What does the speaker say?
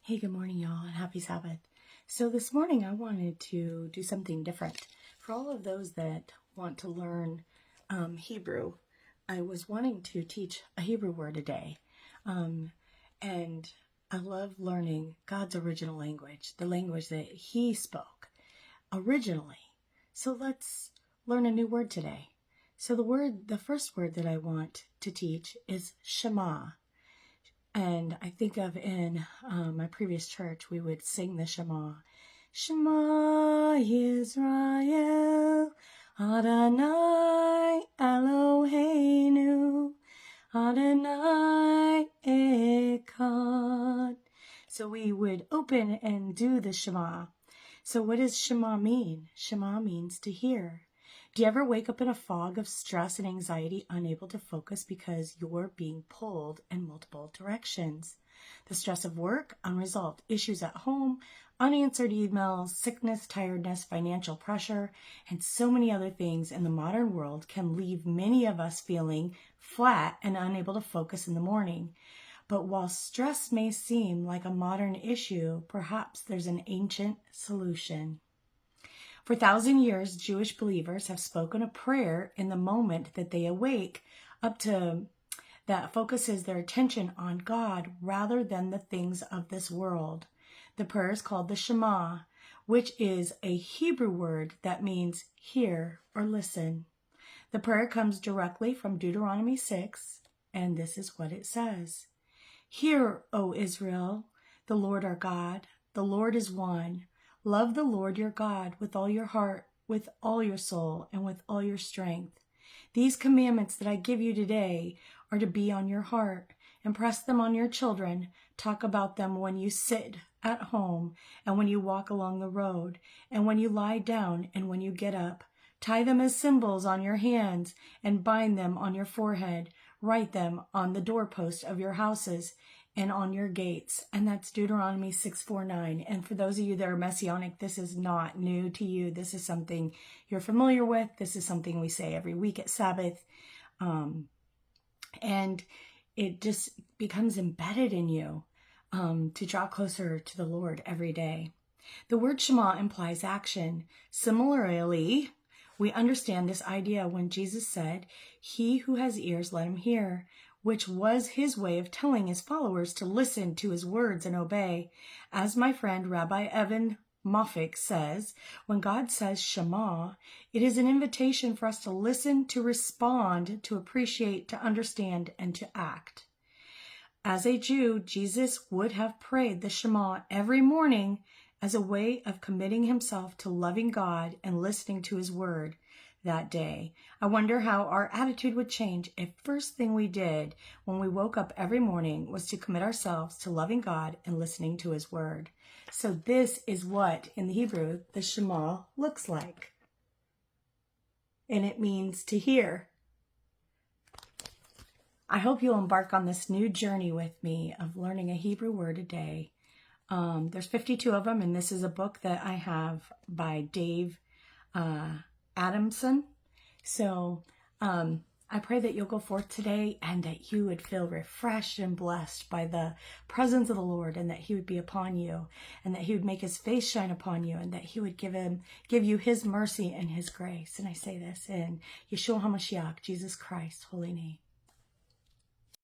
Hey, good morning, y'all, and happy Sabbath. So this morning I wanted to do something different. For all of those that want to learn Hebrew, I was wanting to teach a Hebrew word a day. And I love learning God's original language, the language that He spoke originally. So let's learn a new word today. So the first word that I want to teach is Shema. And I think of in my previous church, we would sing the Shema. Shema Yisrael, Adonai Eloheinu, Adonai Echad. So we would open and do the Shema. So what does Shema mean? Shema means to hear. Do you ever wake up in a fog of stress and anxiety, unable to focus because you're being pulled in multiple directions? The stress of work, unresolved issues at home, unanswered emails, sickness, tiredness, financial pressure, and so many other things in the modern world can leave many of us feeling flat and unable to focus in the morning. But while stress may seem like a modern issue, perhaps there's an ancient solution. For 1,000 years, Jewish believers have spoken a prayer in the moment that they awake up to that focuses their attention on God rather than the things of this world. The prayer is called the Shema, which is a Hebrew word that means hear or listen. The prayer comes directly from Deuteronomy 6, and this is what it says. Hear, O Israel, the Lord our God, the Lord is one. Love the Lord your God with all your heart, with all your soul, and with all your strength. These commandments that I give you today are to be on your heart. Impress them on your children. Talk about them when you sit at home and when you walk along the road and when you lie down and when you get up. Tie them as symbols on your hands and bind them on your forehead. Write them on the doorpost of your houses and on your gates. And that's Deuteronomy 6:4-9. And for those of you that are Messianic, this is not new to you. This is something you're familiar with. This is something we say every week at Sabbath. And it just becomes embedded in you to draw closer to the Lord every day. The word Shema implies action. Similarly, we understand this idea when Jesus said, "He who has ears, let him hear," which was his way of telling his followers to listen to his words and obey. As my friend Rabbi Evan Moffick says, when God says Shema, it is an invitation for us to listen, to respond, to appreciate, to understand, and to act. As a Jew, Jesus would have prayed the Shema every morning as a way of committing himself to loving God and listening to his word that day. I wonder how our attitude would change if first thing we did when we woke up every morning was to commit ourselves to loving God and listening to his word. So this is what, in the Hebrew, the Shema looks like. And it means to hear. I hope you'll embark on this new journey with me of learning a Hebrew word a day. There's 52 of them, and this is a book that I have by Dave Adamson. So I pray that you'll go forth today and that you would feel refreshed and blessed by the presence of the Lord, and that he would be upon you, and that he would make his face shine upon you, and that he would give you his mercy and his grace. And I say this in Yeshua HaMashiach, Jesus Christ's holy name.